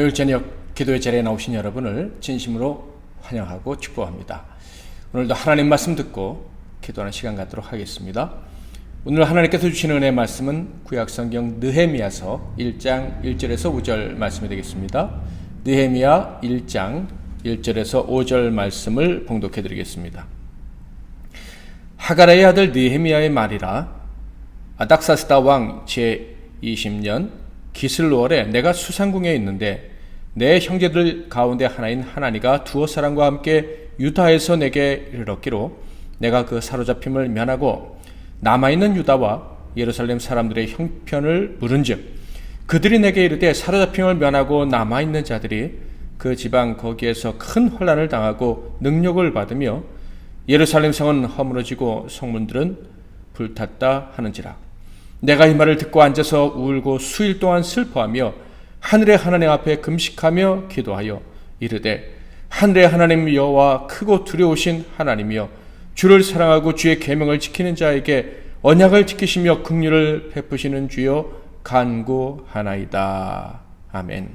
목요일 저녁 기도의 자리에 나오신 여러분을 진심으로 환영하고 축복합니다. 오늘도 하나님 말씀 듣고 기도하는 시간 갖도록 하겠습니다. 오늘 하나님께서 주시는 은혜의 말씀은 구약성경 느헤미야서 1장 1절에서 5절 말씀이 되겠습니다. 느헤미야 1장 1절에서 5절 말씀을 봉독해 드리겠습니다. 하가랴의 아들 느헤미야의 말이라. 아닥사스다 왕 제20년 기슬로월에 내가 수상궁에 있는데 내 형제들 가운데 하나인 하나니가 두어 사람과 함께 유다에서 내게 이르렀기로 내가 그 사로잡힘을 면하고 남아있는 유다와 예루살렘 사람들의 형편을 물은즉 그들이 내게 이르되 사로잡힘을 면하고 남아있는 자들이 그 지방 거기에서 큰 환난을 당하고 능력을 받으며 예루살렘 성은 허물어지고 성문들은 불탔다 하는지라. 내가 이 말을 듣고 앉아서 울고 수일 동안 슬퍼하며 하늘의 하나님 앞에 금식하며 기도하여 이르되 하늘의 하나님 여호와 크고 두려우신 하나님이여 주를 사랑하고 주의 계명을 지키는 자에게 언약을 지키시며 긍휼을 베푸시는 주여 간구하나이다. 아멘.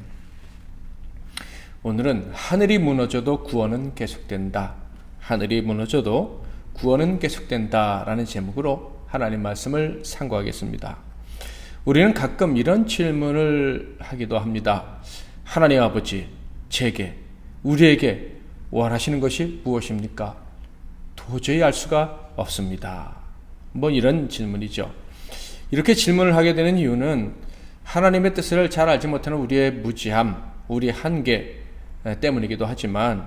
오늘은 하늘이 무너져도 구원은 계속된다. 하늘이 무너져도 구원은 계속된다 라는 제목으로 하나님 말씀을 상고하겠습니다. 우리는 가끔 이런 질문을 하기도 합니다. 하나님 아버지, 제게, 우리에게 원하시는 것이 무엇입니까? 도저히 알 수가 없습니다. 이런 질문이죠. 이렇게 질문을 하게 되는 이유는 하나님의 뜻을 잘 알지 못하는 우리의 무지함, 우리 한계 때문이기도 하지만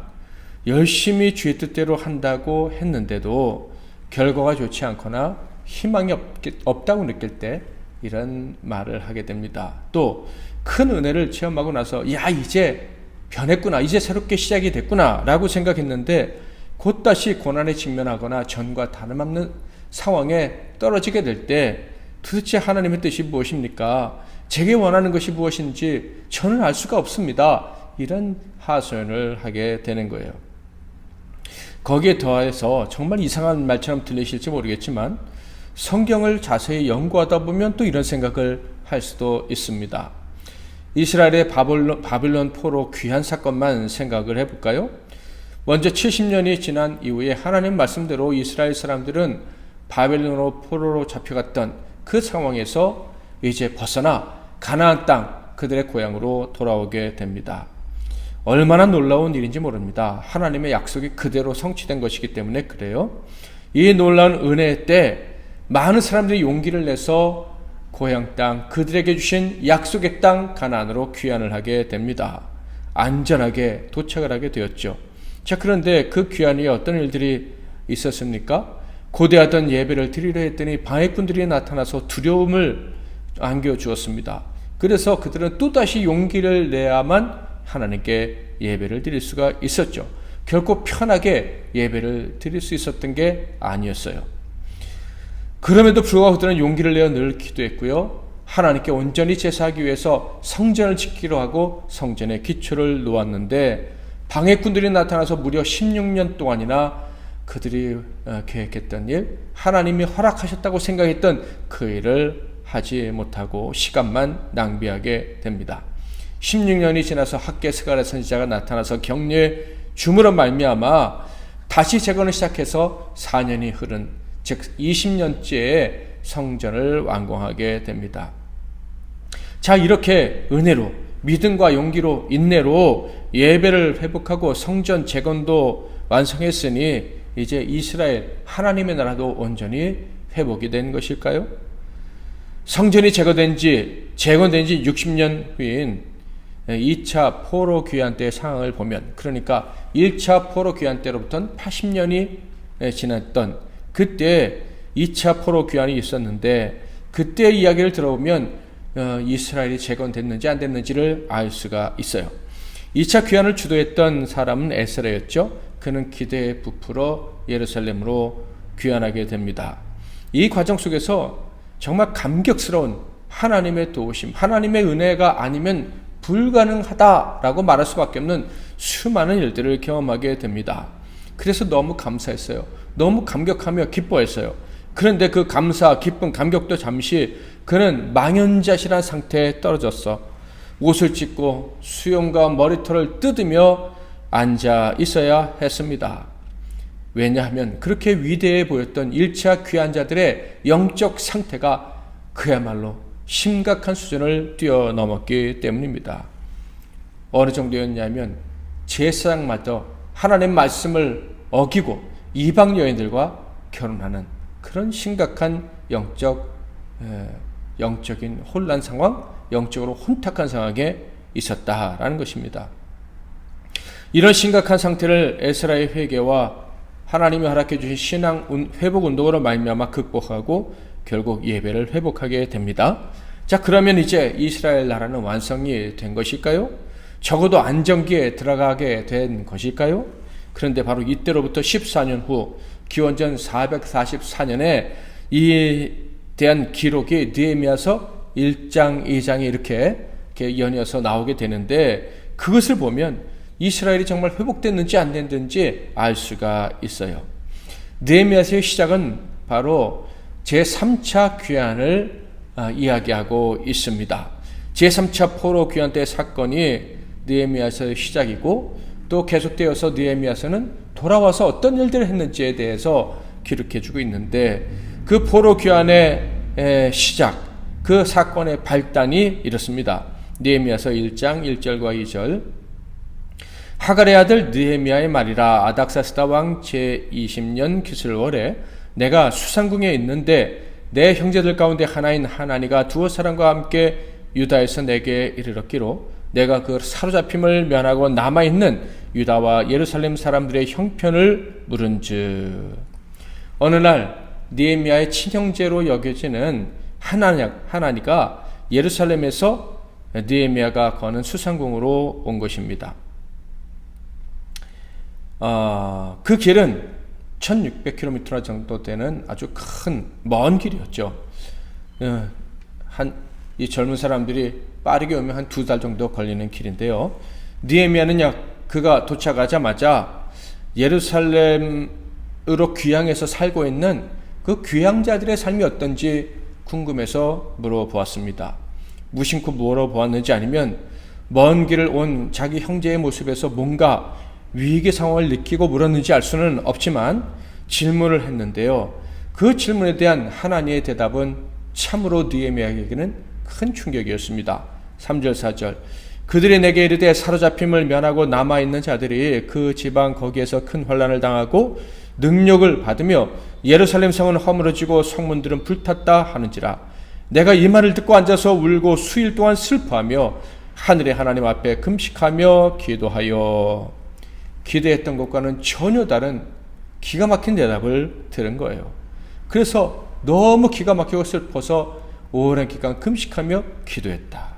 열심히 주의 뜻대로 한다고 했는데도 결과가 좋지 않거나 희망이 없다고 느낄 때 이런 말을 하게 됩니다. 또 큰 은혜를 체험하고 나서 이제 변했구나, 이제 새롭게 시작이 됐구나 라고 생각했는데 곧 다시 고난에 직면하거나 전과 다름없는 상황에 떨어지게 될 때 도대체 하나님의 뜻이 무엇입니까? 제게 원하는 것이 무엇인지 저는 알 수가 없습니다. 이런 하소연을 하게 되는 거예요. 거기에 더해서 정말 이상한 말처럼 들리실지 모르겠지만 성경을 자세히 연구하다 보면 또 이런 생각을 할 수도 있습니다. 이스라엘의 바빌론 포로 귀환 사건만 생각을 해볼까요? 먼저 70년이 지난 이후에 하나님 말씀대로 이스라엘 사람들은 바빌론으로 포로로 잡혀갔던 그 상황에서 이제 벗어나 가나안 땅 그들의 고향으로 돌아오게 됩니다. 얼마나 놀라운 일인지 모릅니다. 하나님의 약속이 그대로 성취된 것이기 때문에 그래요. 이 놀라운 은혜 때 많은 사람들이 용기를 내서 고향 땅, 그들에게 주신 약속의 땅 가나안으로 귀환을 하게 됩니다. 안전하게 도착을 하게 되었죠. 자, 그런데 그 귀환 후에 어떤 일들이 있었습니까? 고대하던 예배를 드리려 했더니 방해꾼들이 나타나서 두려움을 안겨주었습니다. 그래서 그들은 또다시 용기를 내야만 하나님께 예배를 드릴 수가 있었죠. 결코 편하게 예배를 드릴 수 있었던 게 아니었어요. 그럼에도 불구하고 그들은 용기를 내어 늘 기도했고요. 하나님께 온전히 제사하기 위해서 성전을 짓기로 하고 성전의 기초를 놓았는데 방해꾼들이 나타나서 무려 16년 동안이나 그들이 계획했던 일, 하나님이 허락하셨다고 생각했던 그 일을 하지 못하고 시간만 낭비하게 됩니다. 16년이 지나서 학개 스가랴 선지자가 나타나서 격려의 주문으로 말미암아 다시 재건을 시작해서 4년이 흐른 즉 20년째의 성전을 완공하게 됩니다. 자, 이렇게 은혜로 믿음과 용기로 인내로 예배를 회복하고 성전 재건도 완성했으니 이제 이스라엘 하나님의 나라도 온전히 회복이 된 것일까요? 성전이 재건된 지 60년 후인 2차 포로 귀환 때의 상황을 보면, 그러니까 1차 포로 귀환 때로부터는 80년이 지났던 그때 2차 포로 귀환이 있었는데 그때 이야기를 들어보면 이스라엘이 재건됐는지 안 됐는지를 알 수가 있어요. 2차 귀환을 주도했던 사람은 에스라였죠. 그는 기대에 부풀어 예루살렘으로 귀환하게 됩니다. 이 과정 속에서 정말 감격스러운 하나님의 도우심, 하나님의 은혜가 아니면 불가능하다라고 말할 수밖에 없는 수많은 일들을 경험하게 됩니다. 그래서 너무 감사했어요. 너무 감격하며 기뻐했어요. 그런데 그 감사, 기쁨, 감격도 잠시 그는 망연자실한 상태에 떨어졌어. 옷을 찢고 수염과 머리털을 뜯으며 앉아 있어야 했습니다. 왜냐하면 그렇게 위대해 보였던 1차 귀환자들의 영적 상태가 그야말로 심각한 수준을 뛰어넘었기 때문입니다. 어느 정도였냐면 제사장마저 하나님의 말씀을 어기고 이방 여인들과 결혼하는 그런 심각한 영적인 혼란 상황, 영적으로 혼탁한 상황에 있었다라는 것입니다. 이런 심각한 상태를 에스라의 회개와 하나님이 허락해 주신 신앙 회복 운동으로 말미암아 극복하고 결국 예배를 회복하게 됩니다. 자, 그러면 이제 이스라엘 나라는 완성이 된 것일까요? 적어도 안정기에 들어가게 된 것일까요? 그런데 바로 이때로부터 14년 후 기원전 444년에 이 대한 기록이 느헤미야서 1장, 2장에 이렇게 연이어서 나오게 되는데 그것을 보면 이스라엘이 정말 회복됐는지 안 됐는지 알 수가 있어요. 느헤미야서의 시작은 바로 제3차 귀환을 이야기하고 있습니다. 제3차 포로 귀환 때 사건이 느헤미야서의 시작이고 또 계속되어서 느헤미야서는 돌아와서 어떤 일들을 했는지에 대해서 기록해주고 있는데 그 포로 귀환의 시작, 그 사건의 발단이 이렇습니다. 느헤미야서 1장 1절과 2절 하갈의 아들 느헤미야의 말이라 아닥사스다 왕 제20년 기슬월에 내가 수상궁에 있는데 내 형제들 가운데 하나인 하나니가 두어 사람과 함께 유다에서 내게 이르렀기로 내가 그 사로잡힘을 면하고 남아있는 유다와 예루살렘 사람들의 형편을 물은즉 어느 날 느헤미야의 친형제로 여겨지는 하나니가 예루살렘에서 느헤미야가 거는 수상궁으로 온 것입니다. 그 길은 1600km 정도 되는 아주 큰 먼 길이었죠. 이 젊은 사람들이 빠르게 오면 한 2달 정도 걸리는 길인데요. 느헤미야는 그가 도착하자마자 예루살렘으로 귀향해서 살고 있는 그 귀향자들의 삶이 어떤지 궁금해서 물어보았습니다. 무심코 물어보았는지 아니면 먼 길을 온 자기 형제의 모습에서 뭔가 위기 상황을 느끼고 물었는지 알 수는 없지만 질문을 했는데요. 그 질문에 대한 하나님의 대답은 참으로 느헤미야에게는 큰 충격이었습니다. 3절 4절 그들이 내게 이르되 사로잡힘을 면하고 남아있는 자들이 그 지방 거기에서 큰 환난을 당하고 능력을 받으며 예루살렘 성은 허물어지고 성문들은 불탔다 하는지라 내가 이 말을 듣고 앉아서 울고 수일 동안 슬퍼하며 하늘의 하나님 앞에 금식하며 기도하여 기대했던 것과는 전혀 다른 기가 막힌 대답을 들은 거예요. 그래서 너무 기가 막히고 슬퍼서 오랜 기간 금식하며 기도했다.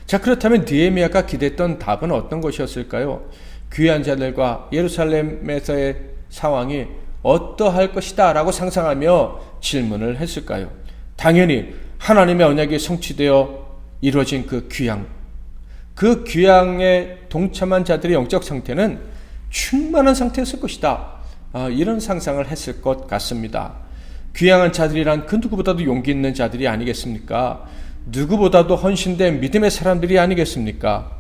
자, 그렇다면 느헤미야가 기대했던 답은 어떤 것이었을까요? 귀한 자들과 예루살렘에서의 상황이 어떠할 것이다 라고 상상하며 질문을 했을까요? 당연히 하나님의 언약이 성취되어 이루어진 그 귀향에 동참한 자들의 영적 상태는 충만한 상태였을 것이다. 이런 상상을 했을 것 같습니다. 귀향한 자들이란 그 누구보다도 용기 있는 자들이 아니겠습니까? 누구보다도 헌신된 믿음의 사람들이 아니겠습니까?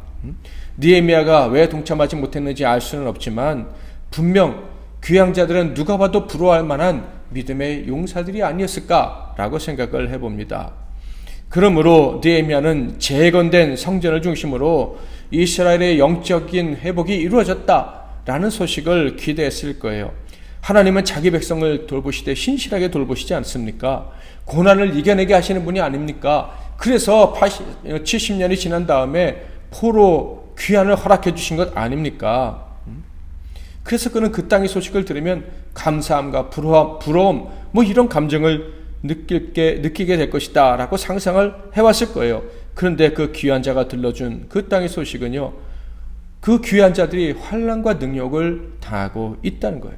느헤미야가 왜 동참하지 못했는지 알 수는 없지만 분명 귀향자들은 누가 봐도 부러워할 만한 믿음의 용사들이 아니었을까라고 생각을 해봅니다. 그러므로 느헤미야는 재건된 성전을 중심으로 이스라엘의 영적인 회복이 이루어졌다라는 소식을 기대했을 거예요. 하나님은 자기 백성을 돌보시되 신실하게 돌보시지 않습니까? 고난을 이겨내게 하시는 분이 아닙니까? 그래서 70년이 지난 다음에 포로 귀환을 허락해 주신 것 아닙니까? 그래서 그는 그 땅의 소식을 들으면 감사함과 부러움 이런 감정을 느끼게 될 것이다 라고 상상을 해왔을 거예요. 그런데 그 귀환자가 들려준 그 땅의 소식은요, 그 귀환자들이 환난과 능욕을 당하고 있다는 거예요.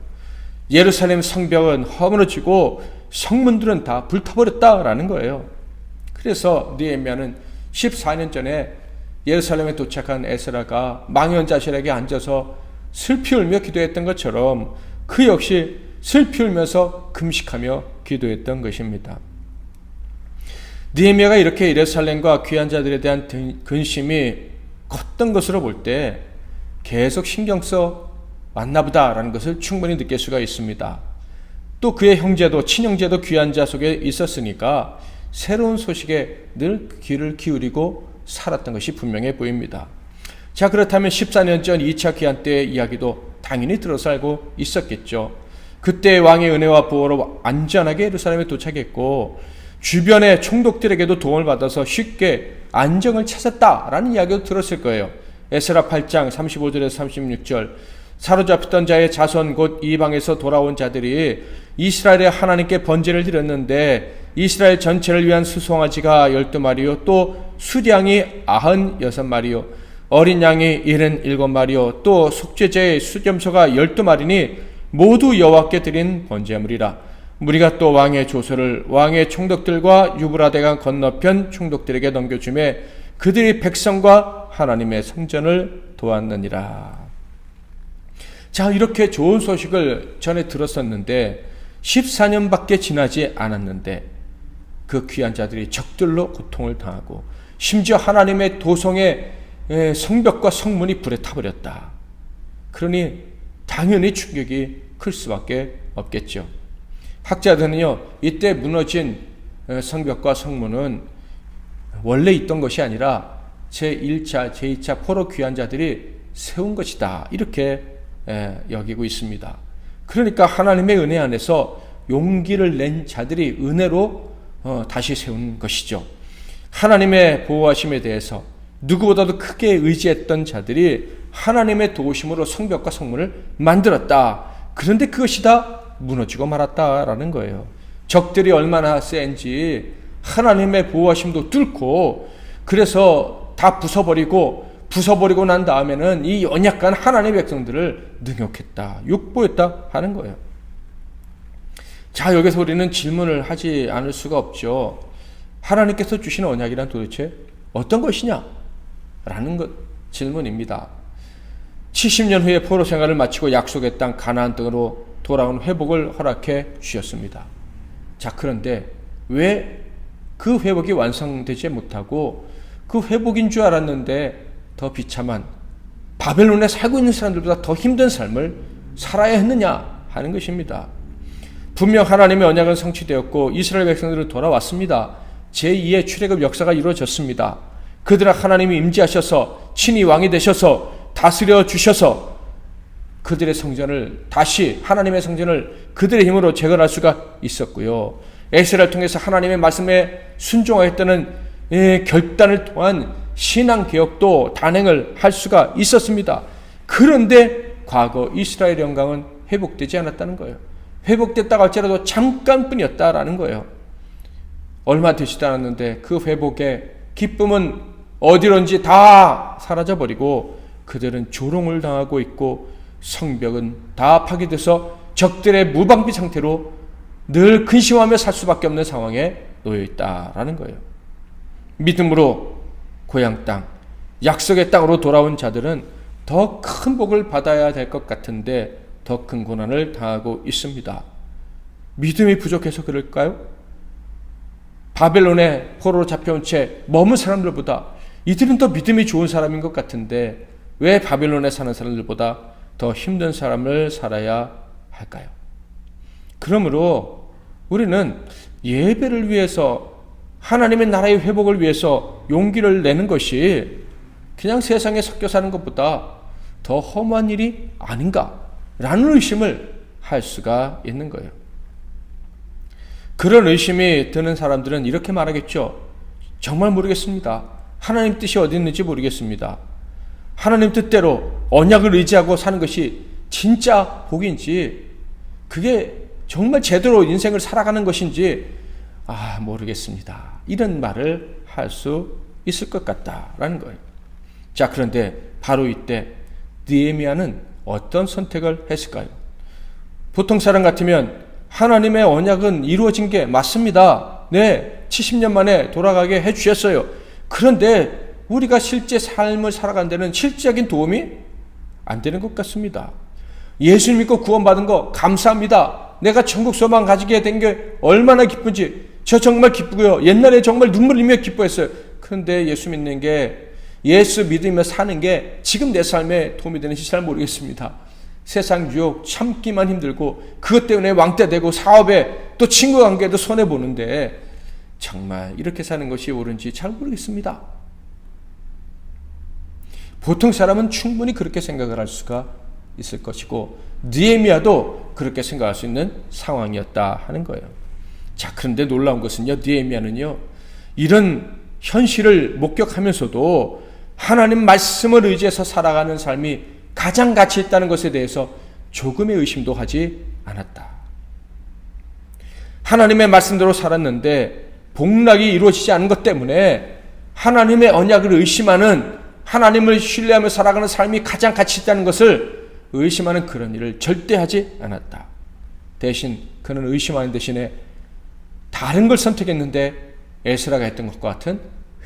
예루살렘 성벽은 허물어지고 성문들은 다 불타버렸다라는 거예요. 그래서 느헤미야는 14년 전에 예루살렘에 도착한 에스라가 망연자실하게 앉아서 슬피 울며 기도했던 것처럼 그 역시 슬피 울면서 금식하며 기도했던 것입니다. 느헤미야가 이렇게 예루살렘과 귀한 자들에 대한 근심이 컸던 것으로 볼 때 계속 신경 써 왔나보다라는 것을 충분히 느낄 수가 있습니다. 또 그의 형제도 친형제도 귀한 자 속에 있었으니까 새로운 소식에 늘 귀를 기울이고 살았던 것이 분명해 보입니다. 자, 그렇다면 14년 전 2차 귀환 때의 이야기도 당연히 들어서 알고 있었겠죠. 그때 왕의 은혜와 보호로 안전하게 예루살렘에 도착했고 주변의 총독들에게도 도움을 받아서 쉽게 안정을 찾았다라는 이야기도 들었을 거예요. 에스라 8장 35절에서 36절, 사로잡혔던 자의 자손 곧 이방에서 돌아온 자들이 이스라엘의 하나님께 번제를 드렸는데 이스라엘 전체를 위한 수송아지가 12마리요 또 수량이 96마리요 어린 양이 77마리요 또 속죄제의 수염소가 12마리니 모두 여호와께 드린 번제물이라. 무리가 또 왕의 조서를 왕의 총독들과 유브라데강 건너편 총독들에게 넘겨주매 그들이 백성과 하나님의 성전을 도왔느니라. 자, 이렇게 좋은 소식을 전에 들었었는데 14년밖에 지나지 않았는데 그 귀한 자들이 적들로 고통을 당하고 심지어 하나님의 도성의 성벽과 성문이 불에 타버렸다. 그러니 당연히 충격이 클 수밖에 없겠죠. 학자들은요, 이때 무너진 성벽과 성문은 원래 있던 것이 아니라 제1차, 제2차 포로 귀한 자들이 세운 것이다, 이렇게 여기고 있습니다. 그러니까 하나님의 은혜 안에서 용기를 낸 자들이 은혜로 다시 세운 것이죠. 하나님의 보호하심에 대해서 누구보다도 크게 의지했던 자들이 하나님의 도우심으로 성벽과 성문을 만들었다. 그런데 그것이 다 무너지고 말았다라는 거예요. 적들이 얼마나 센지 하나님의 보호하심도 뚫고 그래서 다 부숴버리고 난 다음에는 이 연약한 하나님의 백성들을 능욕했다, 욕보했다 하는 거예요. 자, 여기서 우리는 질문을 하지 않을 수가 없죠. 하나님께서 주신 언약이란 도대체 어떤 것이냐? 라는 질문입니다. 70년 후에 포로 생활을 마치고 약속의 땅 가나안 땅으로 돌아온 회복을 허락해 주셨습니다. 자, 그런데 왜 그 회복이 완성되지 못하고 그 회복인 줄 알았는데 더 비참한 바벨론에 살고 있는 사람들보다 더 힘든 삶을 살아야 했느냐 하는 것입니다. 분명 하나님의 언약은 성취되었고 이스라엘 백성들은 돌아왔습니다. 제2의 출애굽 역사가 이루어졌습니다. 그들은 하나님이 임재하셔서 친히 왕이 되셔서 다스려 주셔서 그들의 성전을 다시 하나님의 성전을 그들의 힘으로 재건할 수가 있었고요. 에스라를 통해서 하나님의 말씀에 순종하였다는 결단을 통한 신앙개혁도 단행을 할 수가 있었습니다. 그런데 과거 이스라엘 영광은 회복되지 않았다는 거예요. 회복됐다고 할지라도 잠깐뿐이었다라는 거예요. 얼마 되지도 않았는데 그 회복의 기쁨은 어디론지 다 사라져버리고 그들은 조롱을 당하고 있고 성벽은 다 파괴돼서 적들의 무방비 상태로 늘 근심하며 살 수밖에 없는 상황에 놓여 있다라는 거예요. 믿음으로 고향 땅, 약속의 땅으로 돌아온 자들은 더 큰 복을 받아야 될 것 같은데 더 큰 고난을 당하고 있습니다. 믿음이 부족해서 그럴까요? 바벨론에 포로로 잡혀온 채 머문 사람들보다 이들은 더 믿음이 좋은 사람인 것 같은데 왜 바벨론에 사는 사람들보다 더 힘든 삶을 살아야 할까요? 그러므로 우리는 예배를 위해서 하나님의 나라의 회복을 위해서 용기를 내는 것이 그냥 세상에 섞여 사는 것보다 더 험한 일이 아닌가라는 의심을 할 수가 있는 거예요. 그런 의심이 드는 사람들은 이렇게 말하겠죠. 정말 모르겠습니다. 하나님 뜻이 어디 있는지 모르겠습니다. 하나님 뜻대로 언약을 의지하고 사는 것이 진짜 복인지 그게 정말 제대로 인생을 살아가는 것인지 모르겠습니다. 이런 말을 할 수 있을 것 같다라는 거예요. 자, 그런데 바로 이때 느헤미야는 어떤 선택을 했을까요? 보통 사람 같으면 하나님의 언약은 이루어진 게 맞습니다. 네, 70년 만에 돌아가게 해주셨어요. 그런데 우리가 실제 삶을 살아가는 데는 실질적인 도움이 안 되는 것 같습니다. 예수 믿고 구원받은 거 감사합니다. 내가 천국 소망 가지게 된 게 얼마나 기쁜지 저 정말 기쁘고요. 옛날에 정말 눈물 흘리며 기뻐했어요. 그런데 예수 믿는 게, 예수 믿으며 사는 게 지금 내 삶에 도움이 되는지 잘 모르겠습니다. 세상 유혹 참기만 힘들고 그것 때문에 왕따 되고 사업에 또 친구 관계도 손해보는데 정말 이렇게 사는 것이 옳은지 잘 모르겠습니다. 보통 사람은 충분히 그렇게 생각을 할 수가 있을 것이고 느헤미야도 그렇게 생각할 수 있는 상황이었다 하는 거예요. 자, 그런데 놀라운 것은요, 느헤미야는요 이런 현실을 목격하면서도 하나님 말씀을 의지해서 살아가는 삶이 가장 가치 있다는 것에 대해서 조금의 의심도 하지 않았다. 하나님의 말씀대로 살았는데 복락이 이루어지지 않은 것 때문에 하나님의 언약을 의심하는, 하나님을 신뢰하며 살아가는 삶이 가장 가치 있다는 것을 의심하는 그런 일을 절대 하지 않았다. 대신 그는 의심하는 대신에 다른 걸 선택했는데 에스라가 했던 것과 같은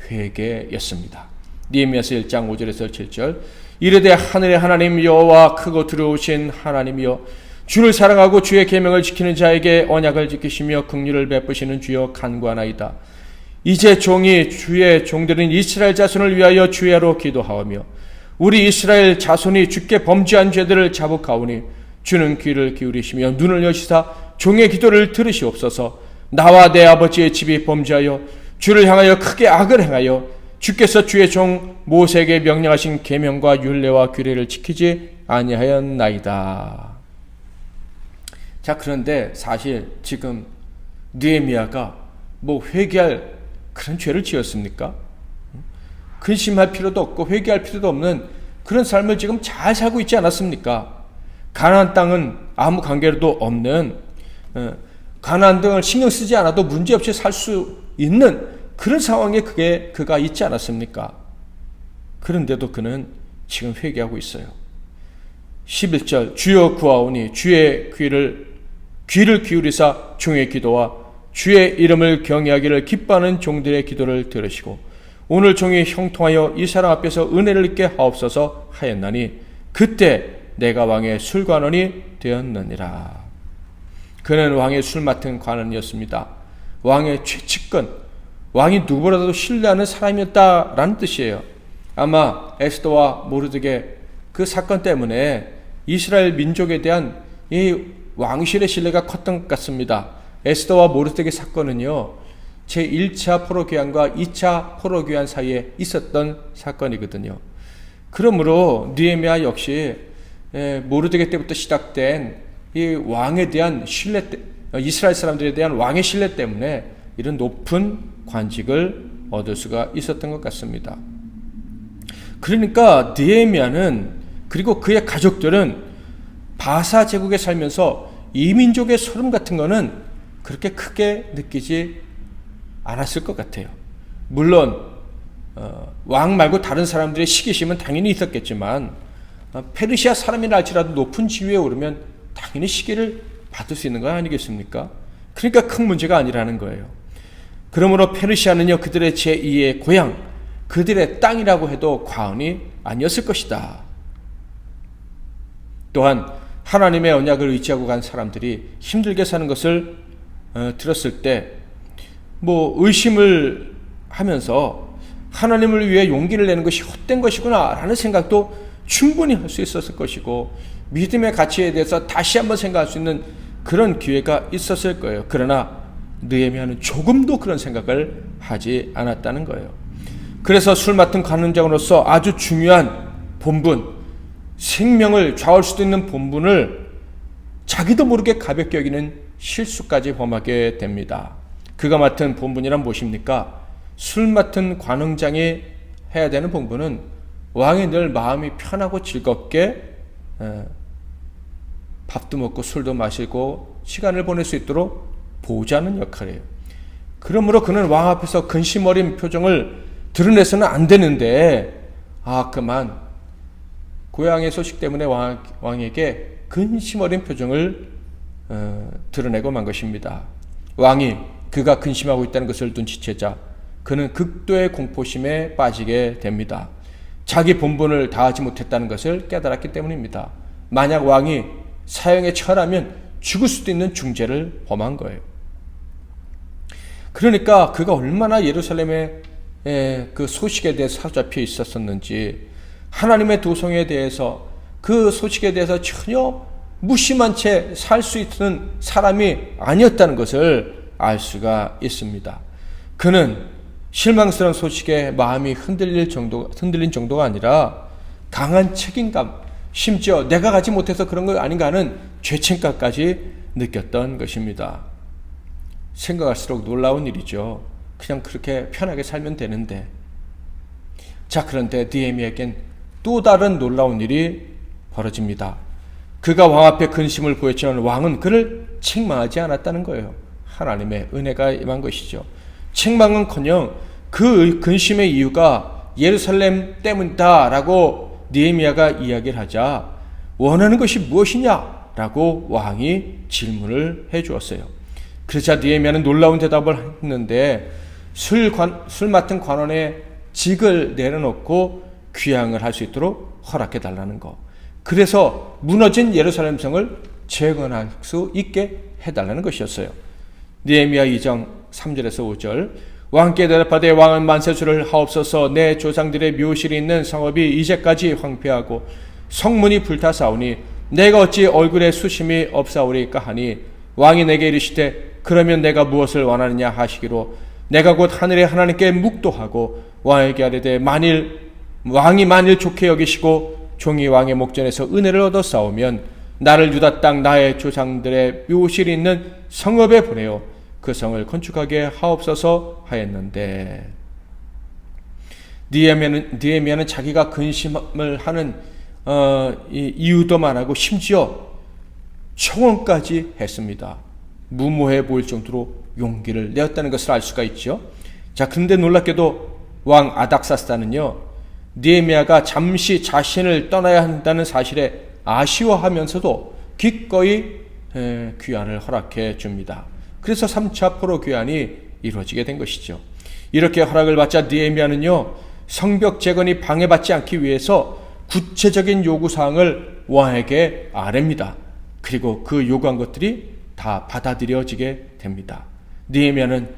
회개였습니다. 느헤미야서 1장 5절에서 7절. 이르되 하늘의 하나님 여호와 크고 두려우신 하나님이여, 주를 사랑하고 주의 계명을 지키는 자에게 언약을 지키시며 긍휼을 베푸시는 주여 간구하나이다. 이제 종이 주의 종들인 이스라엘 자손을 위하여 주야로 기도하오며 우리 이스라엘 자손이 주께 범죄한 죄들을 자복하오니 주는 귀를 기울이시며 눈을 여시사 종의 기도를 들으시옵소서. 나와 내 아버지의 집이 범죄하여 주를 향하여 크게 악을 행하여 주께서 주의 종 모세에게 명령하신 계명과 율례와 규례를 지키지 아니하였나이다. 자, 그런데 사실 지금 느헤미야가 뭐 회개할 그런 죄를 지었습니까? 근심할 필요도 없고 회개할 필요도 없는 그런 삶을 지금 잘 살고 있지 않았습니까? 가나안 땅은 아무 관계도 없는, 가나안 등을 신경 쓰지 않아도 문제없이 살 수 있는 그런 상황에 그가 있지 않았습니까? 그런데도 그는 지금 회개하고 있어요. 11절. 주여 구하오니 주의 귀를 기울이사 종의 기도와 주의 이름을 경외하기를 기뻐하는 종들의 기도를 들으시고 오늘 종이 형통하여 이 사람 앞에서 은혜를 입게 하옵소서 하였나니 그때 내가 왕의 술관원이 되었느니라. 그는 왕의 술 맡은 관원이었습니다. 왕의 최측근, 왕이 누구보다도 신뢰하는 사람이었다라는 뜻이에요. 아마 에스더와 모르드게 그 사건 때문에 이스라엘 민족에 대한 이 왕실의 신뢰가 컸던 것 같습니다. 에스더와 모르드게 사건은요, 제1차 포로귀환과 2차 포로귀환 사이에 있었던 사건이거든요. 그러므로 느헤미야 역시 모르드게 때부터 시작된 이 왕에 대한 신뢰, 이스라엘 사람들에 대한 왕의 신뢰 때문에 이런 높은 관직을 얻을 수가 있었던 것 같습니다. 그러니까 느헤미야는, 그리고 그의 가족들은 바사 제국에 살면서 이민족의 소름 같은 거는 그렇게 크게 느끼지 않았을 것 같아요. 물론 왕 말고 다른 사람들의 시기심은 당연히 있었겠지만 페르시아 사람이라 할지라도 높은 지위에 오르면 당연히 시기를 받을 수 있는 거 아니겠습니까? 그러니까 큰 문제가 아니라는 거예요. 그러므로 페르시아는요, 그들의 제2의 고향, 그들의 땅이라고 해도 과언이 아니었을 것이다. 또한 하나님의 언약을 의지하고 간 사람들이 힘들게 사는 것을 들었을 때 뭐 의심을 하면서 하나님을 위해 용기를 내는 것이 헛된 것이구나 라는 생각도 충분히 할 수 있었을 것이고 믿음의 가치에 대해서 다시 한번 생각할 수 있는 그런 기회가 있었을 거예요. 그러나 느헤미야는 조금도 그런 생각을 하지 않았다는 거예요. 그래서 술 맡은 관원장으로서 아주 중요한 본분, 생명을 좌우할 수도 있는 본분을 자기도 모르게 가볍게 여기는 실수까지 범하게 됩니다. 그가 맡은 본분이란 무엇입니까? 술 맡은 관원장이 해야 되는 본분은 왕이 늘 마음이 편하고 즐겁게 밥도 먹고 술도 마시고 시간을 보낼 수 있도록 보호자는 역할이에요. 그러므로 그는 왕 앞에서 근심 어린 표정을 드러내서는 안 되는데 그만 고향의 소식 때문에 왕에게 근심 어린 표정을 드러내고 만 것입니다. 왕이 그가 근심하고 있다는 것을 눈치채자 그는 극도의 공포심에 빠지게 됩니다. 자기 본분을 다하지 못했다는 것을 깨달았기 때문입니다. 만약 왕이 사형에 처하면 죽을 수도 있는 중죄를 범한 거예요. 그러니까 그가 얼마나 예루살렘의 그 소식에 대해서 사로잡혀 있었었는지, 하나님의 도성에 대해서, 그 소식에 대해서 전혀 무심한 채 살 수 있는 사람이 아니었다는 것을 알 수가 있습니다. 그는 실망스러운 소식에 마음이 흔들린 정도가 아니라 강한 책임감, 심지어 내가 가지 못해서 그런 거 아닌가 하는 죄책감까지 느꼈던 것입니다. 생각할수록 놀라운 일이죠. 그냥 그렇게 편하게 살면 되는데. 자, 그런데 느헤미야에겐 또 다른 놀라운 일이 벌어집니다. 그가 왕 앞에 근심을 보였지만 왕은 그를 책망하지 않았다는 거예요. 하나님의 은혜가 임한 것이죠. 책망은커녕 그 근심의 이유가 예루살렘 때문이다라고 느헤미야가 이야기를 하자, 원하는 것이 무엇이냐라고 왕이 질문을 해 주었어요. 그러자 느헤미야는 놀라운 대답을 했는데, 술 맡은 관원의 직을 내려놓고 귀향을 할 수 있도록 허락해 달라는 거. 그래서 무너진 예루살렘 성을 재건할 수 있게 해달라는 것이었어요. 느헤미야 2장 3절에서 5절. 왕께 대답하되 왕은 만세수를 하옵소서. 내 조상들의 묘실이 있는 성읍이 이제까지 황폐하고 성문이 불타사오니 내가 어찌 얼굴에 수심이 없사오리까 하니, 왕이 내게 이르시되 그러면 내가 무엇을 원하느냐 하시기로, 내가 곧 하늘의 하나님께 묵도하고 왕에게 아뢰되 왕이 만일 좋게 여기시고 종이 왕의 목전에서 은혜를 얻어 싸우면 나를 유다 땅 나의 조상들의 묘실이 있는 성읍에 보내어 그 성을 건축하게 하옵소서 하였는데, 느헤미야는 자기가 근심을 하는 이유도 말하고 심지어 청원까지 했습니다. 무모해 보일 정도로 용기를 내었다는 것을 알 수가 있죠. 자, 그런데 놀랍게도 왕 아닥사스다는요, 느헤미야가 잠시 자신을 떠나야 한다는 사실에 아쉬워하면서도 기꺼이 귀환을 허락해 줍니다. 그래서 3차 포로 귀환이 이루어지게 된 것이죠. 이렇게 허락을 받자 느헤미야는요, 성벽 재건이 방해받지 않기 위해서 구체적인 요구사항을 왕에게 아뢰입니다. 그리고 그 요구한 것들이 다 받아들여지게 됩니다. 느헤미야는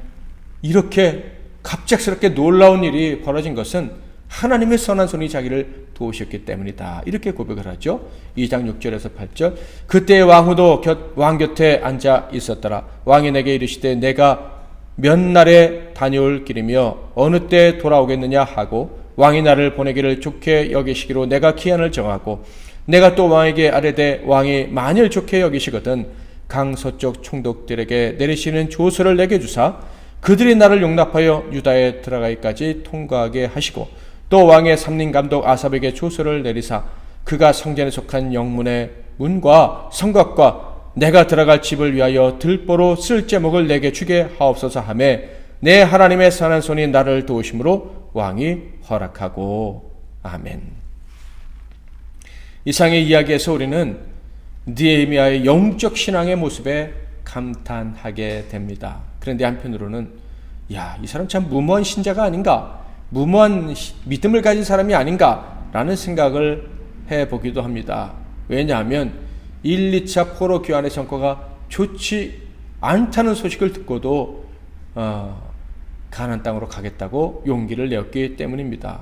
이렇게 갑작스럽게 놀라운 일이 벌어진 것은 하나님의 선한 손이 자기를 도우셨기 때문이다, 이렇게 고백을 하죠. 2장 6절에서 8절. 그때 왕후도 왕 곁에 앉아 있었더라. 왕이 내게 이르시되 내가 몇 날에 다녀올 길이며 어느 때 돌아오겠느냐 하고, 왕이 나를 보내기를 좋게 여기시기로 내가 기한을 정하고, 내가 또 왕에게 아뢰되 왕이 만일 좋게 여기시거든 강서쪽 총독들에게 내리시는 조서를 내게 주사 그들이 나를 용납하여 유다에 들어가기까지 통과하게 하시고, 또 왕의 삼림감독 아삽에게 조서를 내리사 그가 성전에 속한 영문의 문과 성곽과 내가 들어갈 집을 위하여 들보로 쓸 제목을 내게 주게 하옵소서 하며, 내 하나님의 선한 손이 나를 도우심으로 왕이 허락하고. 아멘. 이상의 이야기에서 우리는 느헤미야의 영적 신앙의 모습에 감탄하게 됩니다. 그런데 한편으로는 이 사람 참 무모한 신자가 아닌가, 무모한 믿음을 가진 사람이 아닌가라는 생각을 해보기도 합니다. 왜냐하면 1, 2차 포로 귀환의 성과가 좋지 않다는 소식을 듣고도 가나안 땅으로 가겠다고 용기를 내었기 때문입니다.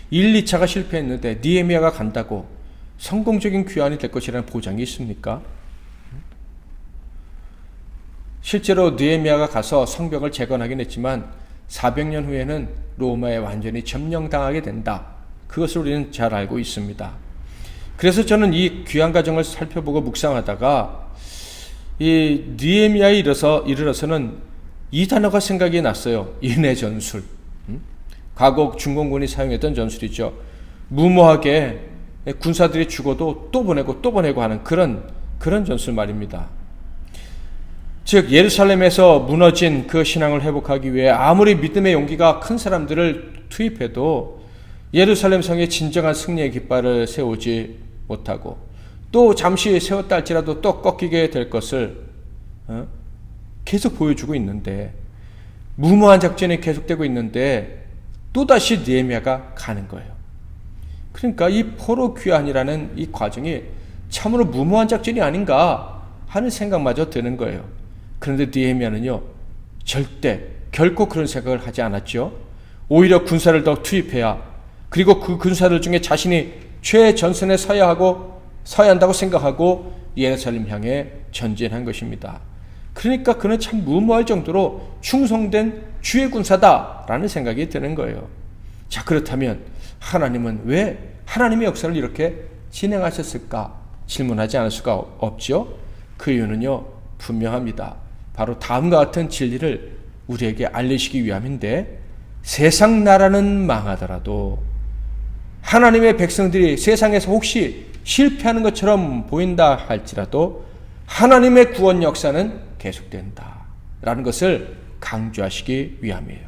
1, 2차가 실패했는데 느헤미야가 간다고 성공적인 귀환이 될 것이라는 보장이 있습니까? 실제로 느헤미야가 가서 성벽을 재건하긴 했지만 400년 후에는 로마에 완전히 점령당하게 된다. 그것을 우리는 잘 알고 있습니다. 그래서 저는 이 귀환 과정을 살펴보고 묵상하다가 이 느헤미야에 이르러서는 이 단어가 생각이 났어요. 인해 전술. 과거 중공군이 사용했던 전술이죠. 무모하게 군사들이 죽어도 또 보내고 하는 그런 전술 말입니다. 즉 예루살렘에서 무너진 그 신앙을 회복하기 위해 아무리 믿음의 용기가 큰 사람들을 투입해도 예루살렘 성의 진정한 승리의 깃발을 세우지 못하고, 또 잠시 세웠다 할지라도 또 꺾이게 될 것을 계속 보여주고 있는데, 무모한 작전이 계속되고 있는데 또다시 느헤미야가 가는 거예요. 그러니까 이 포로 귀환이라는 이 과정이 참으로 무모한 작전이 아닌가 하는 생각마저 드는 거예요. 그런데 느헤미야는요, 절대 결코 그런 생각을 하지 않았죠. 오히려 군사를 더 투입해야, 그리고 그 군사들 중에 자신이 최전선에 서야 한다고 생각하고 예루살렘 향해 전진한 것입니다. 그러니까 그는 참 무모할 정도로 충성된 주의 군사다라는 생각이 드는 거예요. 자, 그렇다면 하나님은 왜 하나님의 역사를 이렇게 진행하셨을까 질문하지 않을 수가 없죠. 그 이유는요, 분명합니다. 바로 다음과 같은 진리를 우리에게 알리시기 위함인데, 세상 나라는 망하더라도 하나님의 백성들이 세상에서 혹시 실패하는 것처럼 보인다 할지라도 하나님의 구원 역사는 계속된다 라는 것을 강조하시기 위함이에요.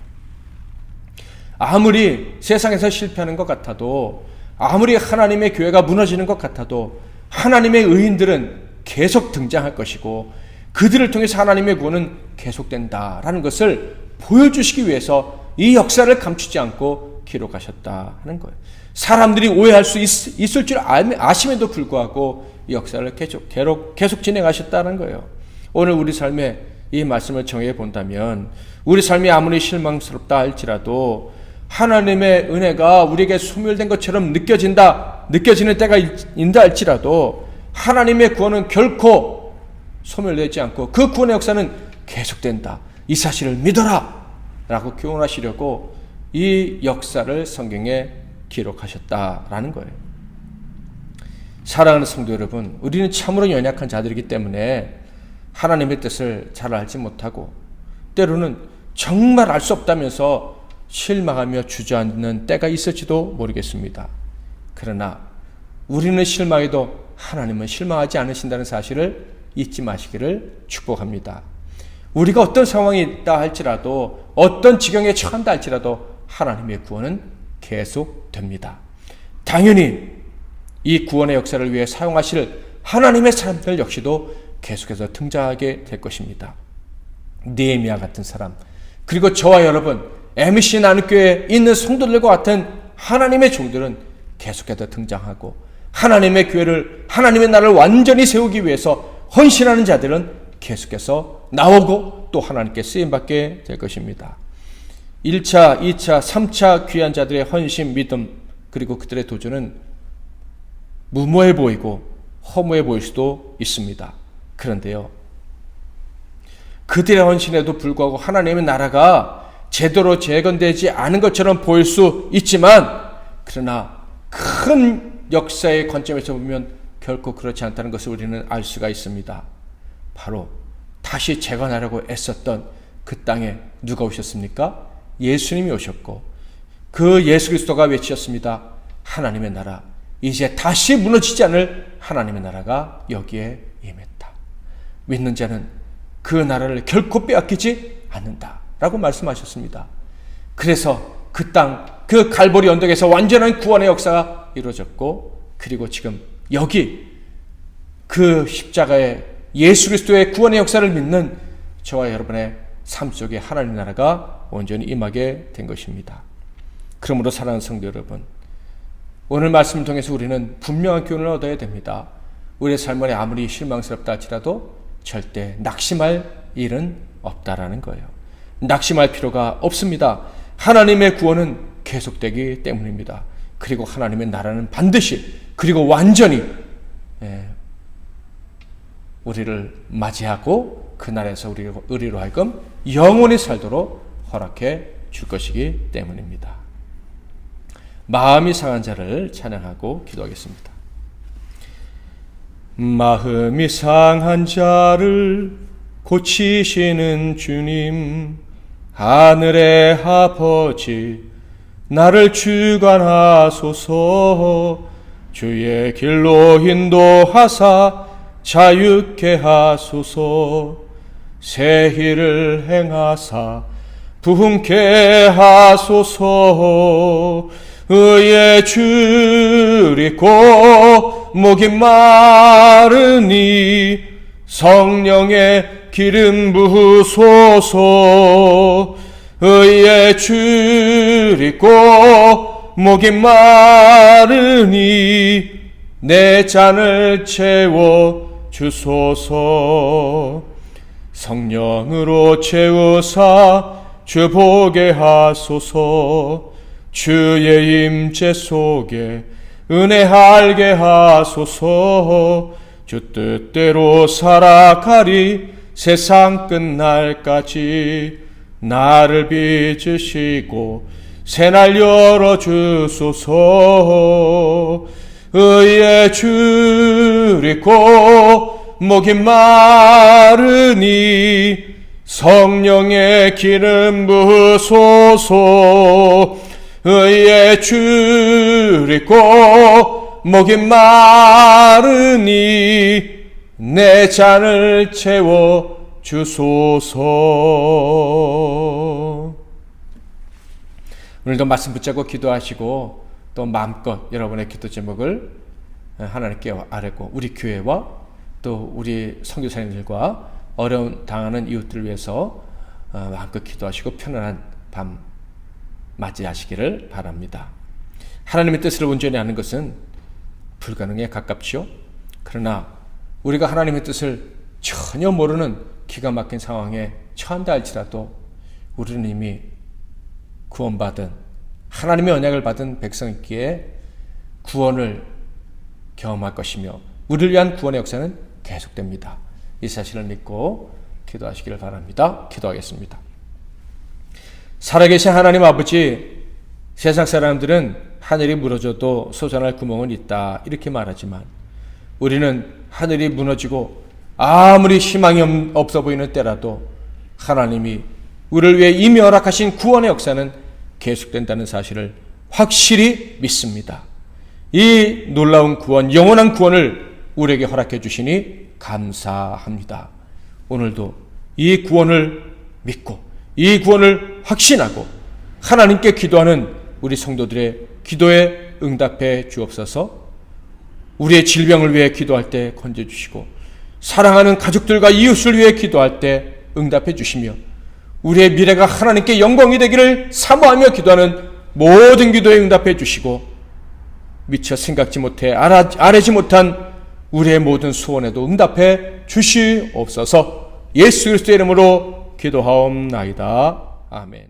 아무리 세상에서 실패하는 것 같아도, 아무리 하나님의 교회가 무너지는 것 같아도 하나님의 의인들은 계속 등장할 것이고 그들을 통해서 하나님의 구원은 계속된다라는 것을 보여주시기 위해서 이 역사를 감추지 않고 기록하셨다 하는 거예요. 사람들이 오해할 수 있을 줄 아심에도 불구하고 이 역사를 계속 진행하셨다는 거예요. 오늘 우리 삶에 이 말씀을 정해 본다면, 우리 삶이 아무리 실망스럽다 할지라도 하나님의 은혜가 우리에게 소멸된 것처럼 느껴지는 때가 있다 할지라도 하나님의 구원은 결코 소멸되지 않고 그 구원의 역사는 계속된다, 이 사실을 믿어라 라고 교훈하시려고 이 역사를 성경에 기록하셨다라는 거예요. 사랑하는 성도 여러분, 우리는 참으로 연약한 자들이기 때문에 하나님의 뜻을 잘 알지 못하고 때로는 정말 알 수 없다면서 실망하며 주저앉는 때가 있을지도 모르겠습니다. 그러나 우리는 실망해도 하나님은 실망하지 않으신다는 사실을 잊지 마시기를 축복합니다. 우리가 어떤 상황이 있다 할지라도, 어떤 지경에 처한다 할지라도 하나님의 구원은 계속됩니다. 당연히 이 구원의 역사를 위해 사용하실 하나님의 사람들 역시도 계속해서 등장하게 될 것입니다. 느헤미야 같은 사람, 그리고 저와 여러분, MBC 나눔교회에 있는 성도들과 같은 하나님의 종들은 계속해서 등장하고, 하나님의 교회를, 하나님의 나라를 완전히 세우기 위해서 헌신하는 자들은 계속해서 나오고 또 하나님께 쓰임받게 될 것입니다. 1차, 2차, 3차 귀한 자들의 헌신, 믿음, 그리고 그들의 도전은 무모해 보이고 허무해 보일 수도 있습니다. 그런데요, 그들의 헌신에도 불구하고 하나님의 나라가 제대로 재건되지 않은 것처럼 보일 수 있지만, 그러나 큰 역사의 관점에서 보면 결코 그렇지 않다는 것을 우리는 알 수가 있습니다. 바로 다시 재건하려고 애썼던 그 땅에 누가 오셨습니까? 예수님이 오셨고, 그 예수 그리스도가 외치셨습니다. 하나님의 나라, 이제 다시 무너지지 않을 하나님의 나라가 여기에 임했다. 믿는 자는 그 나라를 결코 빼앗기지 않는다 라고 말씀하셨습니다. 그래서 그 땅, 그 갈보리 언덕에서 완전한 구원의 역사가 이루어졌고, 그리고 지금 여기 그 십자가의 예수 그리스도의 구원의 역사를 믿는 저와 여러분의 삶 속에 하나님 나라가 온전히 임하게 된 것입니다. 그러므로 사랑하는 성도 여러분, 오늘 말씀을 통해서 우리는 분명한 교훈을 얻어야 됩니다. 우리의 삶에 아무리 실망스럽다 할지라도 절대 낙심할 일은 없다라는 거예요. 낙심할 필요가 없습니다. 하나님의 구원은 계속되기 때문입니다. 그리고 하나님의 나라는 반드시, 그리고 완전히 우리를 맞이하고 그 나라에서 우리로 하여금 영원히 살도록 허락해 줄 것이기 때문입니다. 마음이 상한 자를 찬양하고 기도하겠습니다. 마음이 상한 자를 고치시는 주님, 하늘의 아버지, 나를 주관하소서. 주의 길로 인도하사 자유케 하소서. 새 일을 행하사 부흥케 하소서. 의의 줄이고 목이 마르니 성령의 기름 부으소서. 의의 줄이고 목이 마르니 내 잔을 채워 주소서. 성령으로 채우사 주 보게 하소서. 주의 임재 속에 은혜 알게 하소서. 주 뜻대로 살아가리 세상 끝날까지. 나를 빚으시고 새날 열어주소서. 의의 줄 잊고 목이 마르니 성령의 기름 부으소서. 의의 줄 잊고 목이 마르니 내 잔을 채워 주소서. 오늘도 말씀 붙잡고 기도하시고 또 마음껏 여러분의 기도 제목을 하나님께 아뢰고 우리 교회와 또 우리 선교사님들과 어려움 당하는 이웃들을 위해서 마음껏 기도하시고 편안한 밤 맞이하시기를 바랍니다. 하나님의 뜻을 온전히 아는 것은 불가능에 가깝지요. 그러나 우리가 하나님의 뜻을 전혀 모르는 기가 막힌 상황에 처한다 할지라도 우리는 이미 구원받은 하나님의 언약을 받은 백성이기에 구원을 경험할 것이며 우리를 위한 구원의 역사는 계속됩니다. 이 사실을 믿고 기도하시기를 바랍니다. 기도하겠습니다. 살아계신 하나님 아버지, 세상 사람들은 하늘이 무너져도 솟아날 구멍은 있다 이렇게 말하지만 우리는 하늘이 무너지고 아무리 희망이 없어 보이는 때라도 하나님이 우리를 위해 이미 허락하신 구원의 역사는 계속된다는 사실을 확실히 믿습니다. 이 놀라운 구원, 영원한 구원을 우리에게 허락해 주시니 감사합니다. 오늘도 이 구원을 믿고 이 구원을 확신하고 하나님께 기도하는 우리 성도들의 기도에 응답해 주옵소서. 우리의 질병을 위해 기도할 때 건져주시고 사랑하는 가족들과 이웃을 위해 기도할 때 응답해 주시며 우리의 미래가 하나님께 영광이 되기를 사모하며 기도하는 모든 기도에 응답해 주시고 미처 생각지 못해 아뢰지 못한 우리의 모든 소원에도 응답해 주시옵소서. 예수 그리스도의 이름으로 기도하옵나이다. 아멘.